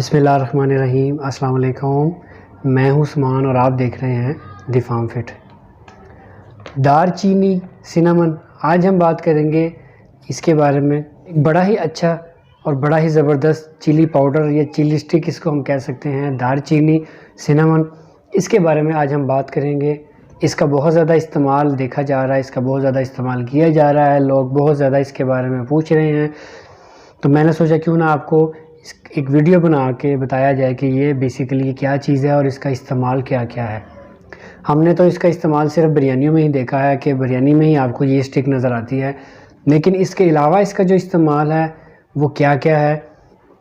बिस्मिल्लाहिर्रहमानिर्रहीम। अस्सलाम वालेकुम। मैं हूं उस्मान और आप देख रहे हैं द फार्म फिट। दारचीनी सिनेमन, आज हम बात करेंगे इसके बारे में। एक बड़ा ही अच्छा और बड़ा ही ज़बरदस्त चिली पाउडर या चिली स्टिक इसको हम कह सकते हैं, दारचीनी सिनेमन। इसके बारे में आज हम बात करेंगे। इसका बहुत ज़्यादा इस्तेमाल देखा जा रहा है, इसका बहुत ज़्यादा इस्तेमाल किया जा रहा है, लोग बहुत ज़्यादा इसके बारे में पूछ रहे हैं। तो मैंने सोचा क्यों ना आपको एक वीडियो बना के बताया जाए कि ये बेसिकली क्या चीज़ है और इसका इस्तेमाल क्या क्या है। हमने तो इसका इस्तेमाल सिर्फ बिरयानियों में ही देखा है कि बिरयानी में ही आपको ये स्टिक नज़र आती है, लेकिन इसके अलावा इसका जो इस्तेमाल है वो क्या क्या है।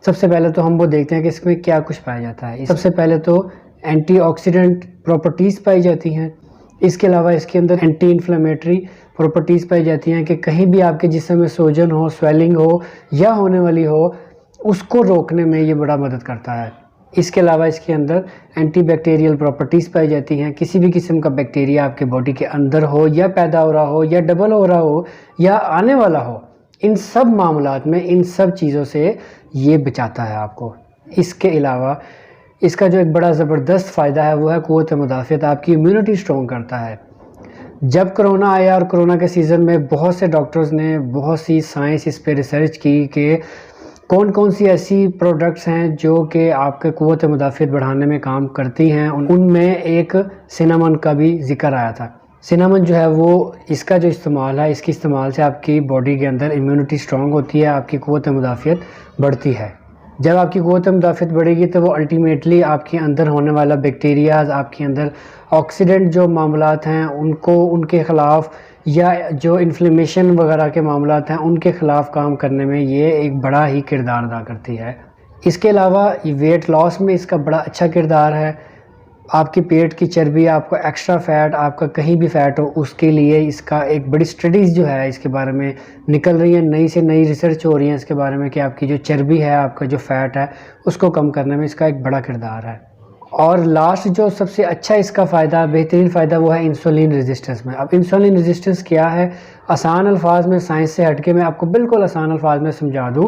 सबसे पहले तो हम वो देखते हैं कि इसमें क्या कुछ पाया जाता है। सबसे पहले तो एंटीऑक्सीडेंट प्रॉपर्टीज़ पाई जाती हैं। इसके अलावा इसके अंदर एंटी इन्फ्लेमेटरी प्रॉपर्टीज़ पाई जाती हैं कि कहीं भी आपके जिस्म में सोजन हो, स्वेलिंग हो या होने वाली हो, उसको रोकने में ये बड़ा मदद करता है। इसके अलावा इसके अंदर एंटीबैक्टीरियल प्रॉपर्टीज़ पाई जाती हैं। किसी भी किस्म का बैक्टीरिया आपके बॉडी के अंदर हो या पैदा हो रहा हो या डबल हो रहा हो या आने वाला हो, इन सब मामलात में इन सब चीज़ों से ये बचाता है आपको। इसके अलावा इसका जो एक बड़ा ज़बरदस्त फ़ायदा है वो है क़ुव्वत मुदाफ़ियत, आपकी इम्यूनिटी स्ट्रॉन्ग करता है। जब कोरोना आया और कोरोना के सीज़न में बहुत से डॉक्टर्स ने बहुत सी साइंस इस पे रिसर्च की कि कौन कौन सी ऐसी प्रोडक्ट्स हैं जो कि आपके क़ुव्वत मुदाफ़ियत बढ़ाने में काम करती हैं। उनमें एक सिनेमन का भी ज़िक्र आया था। सिनेमन जो है वो, इसका जो इस्तेमाल है, इसके इस्तेमाल से आपकी बॉडी के अंदर इम्यूनिटी स्ट्रॉन्ग होती है, आपकी क़ुव्वत मुदाफ़ियत बढ़ती है। जब आपकी क़ुव्वत मुदाफ़ियत बढ़ेगी तो वो अल्टीमेटली आपके अंदर होने वाला बैक्टीरियाज़, आपके अंदर ऑक्सीडेंट जो मामलात हैं उनको, उनके ख़िलाफ़, या जो इन्फ्लेमेशन वगैरह के मामलात हैं उनके ख़िलाफ़ काम करने में ये एक बड़ा ही किरदार अदा करती है। इसके अलावा वेट लॉस में इसका बड़ा अच्छा किरदार है। आपके पेट की चर्बी, आपको एक्स्ट्रा फ़ैट, आपका कहीं भी फ़ैट हो, उसके लिए इसका एक बड़ी स्टडीज़ जो है इसके बारे में निकल रही है। नई से नई रिसर्च हो रही है इसके बारे में कि आपकी जो चर्बी है, आपका जो फ़ैट है, उसको कम करने में इसका एक बड़ा किरदार है। और लास्ट जो सबसे अच्छा इसका फ़ायदा, बेहतरीन फ़ायदा, वो है इंसुलिन रेजिस्टेंस में। अब इंसुलिन रेजिस्टेंस क्या है, आसान अल्फाज में, साइंस से हटके मैं आपको बिल्कुल आसान अल्फाज में समझा दूं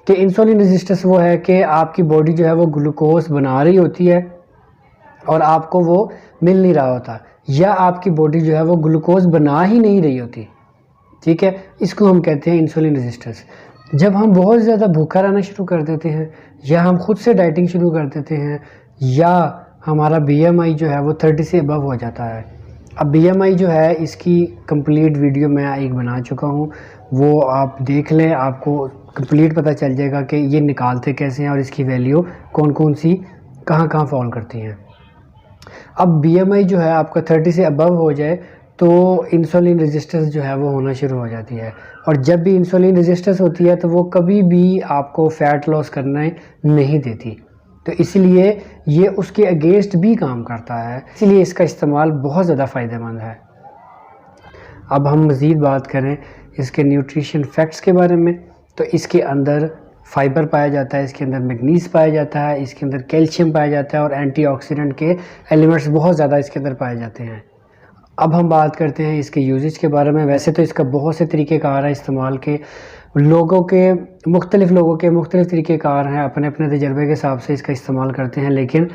कि इंसुलिन रेजिस्टेंस वो है कि आपकी बॉडी जो है वो ग्लूकोज बना रही होती है और आपको वो मिल नहीं रहा होता, या आपकी बॉडी जो है वो ग्लूकोज बना ही नहीं रही होती। ठीक है, इसको हम कहते हैं इंसुलिन रेजिस्टेंस। जब हम बहुत ज़्यादा भूखा रहना शुरू कर देते हैं, या हम खुद से डाइटिंग शुरू कर देते हैं, या हमारा BMI जो है वो 30 से अबव हो जाता है। अब BMI जो है इसकी कंप्लीट वीडियो मैं एक बना चुका हूँ, वो आप देख लें, आपको कंप्लीट पता चल जाएगा कि ये निकालते कैसे हैं और इसकी वैल्यू कौन कौन सी कहाँ कहाँ फॉल करती हैं। अब BMI जो है आपका 30 से अबव हो जाए तो इंसुलिन रेजिस्टेंस जो है वो होना शुरू हो जाती है, और जब भी इंसुलिन रेजिस्टेंस होती है तो वो कभी भी आपको फ़ैट लॉस करने नहीं देती, तो इसलिए ये उसके अगेंस्ट भी काम करता है। इसलिए इसका इस्तेमाल बहुत ज़्यादा फ़ायदेमंद है। अब हम मज़ीद बात करें इसके न्यूट्रिशन फैक्ट्स के बारे में, तो इसके अंदर फ़ाइबर पाया जाता है, इसके अंदर मैग्नीज पाया जाता है, इसके अंदर कैल्शियम पाया जाता है, और एंटीऑक्सीडेंट के एलिमेंट्स बहुत ज़्यादा इसके अंदर पाए जाते हैं। अब हम बात करते हैं इसके यूजेज के बारे में। वैसे तो इसका बहुत से तरीक़ेकार हैं इस्तेमाल के, मुख्तलिफ़ लोगों के मुख्तलिफ़ तरीक़ेकार हैं, अपने अपने तजर्बे के हिसाब से इसका इस्तेमाल करते हैं। लेकिन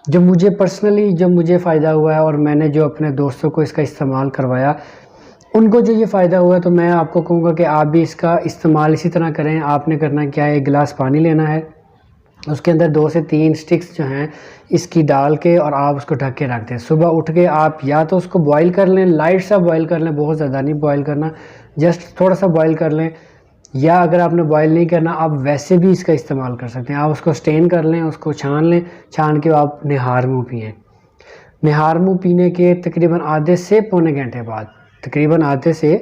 जो मुझे पर्सनली जो मुझे फ़ायदा हुआ है, और मैंने जो अपने दोस्तों को इसका इस्तेमाल करवाया, उनको जो ये फ़ायदा हुआ, तो मैं आपको कहूँगा कि आप भी इसका इस्तेमाल इसी तरह करें। आपने करना क्या है, एक गिलास पानी लेना है, उसके अंदर 2 से 3 स्टिक्स जो हैं इसकी डाल के, और आप उसको ढक के रख दें। सुबह उठ के आप या तो उसको बॉईल कर लें, लाइट सा बॉईल कर लें, बहुत ज़्यादा नहीं बॉईल करना, जस्ट थोड़ा सा बॉईल कर लें, या अगर आपने बॉईल नहीं करना, आप वैसे भी इसका इस्तेमाल कर सकते हैं। आप उसको स्टेन कर लें, उसको छान लें, छान के आप निहार मुँह पिएँ। निहार मुँह पीने के तकरीबन आधे से पौने घंटे बाद, तकरीबन आधे से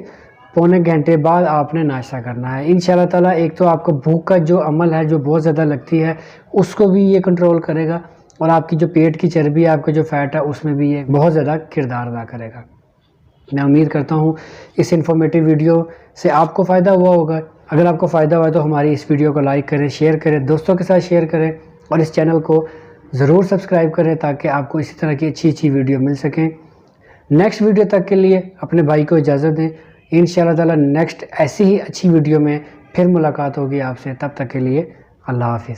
पौने घंटे बाद आपने नाश्ता करना है। इंशाल्लाह ताला एक तो आपको भूख का जो अमल है, जो बहुत ज़्यादा लगती है, उसको भी ये कंट्रोल करेगा, और आपकी जो पेट की चर्बी है, आपका जो फ़ैट है, उसमें भी ये बहुत ज़्यादा किरदार अदा करेगा। मैं उम्मीद करता हूँ इस इन्फॉर्मेटिव वीडियो से आपको फ़ायदा हुआ होगा। अगर आपको फ़ायदा हुआ तो हमारी इस वीडियो को लाइक करें, शेयर करें, दोस्तों के साथ शेयर करें, और इस चैनल को ज़रूर सब्सक्राइब करें ताकि आपको इसी तरह की अच्छी अच्छी वीडियो मिल सकें। नेक्स्ट वीडियो तक के लिए अपने भाई को इजाज़त दें। इंशाअल्लाह ताला नेक्स्ट ऐसी ही अच्छी वीडियो में फिर मुलाकात होगी आपसे। तब तक के लिए अल्लाह हाफ़िज़।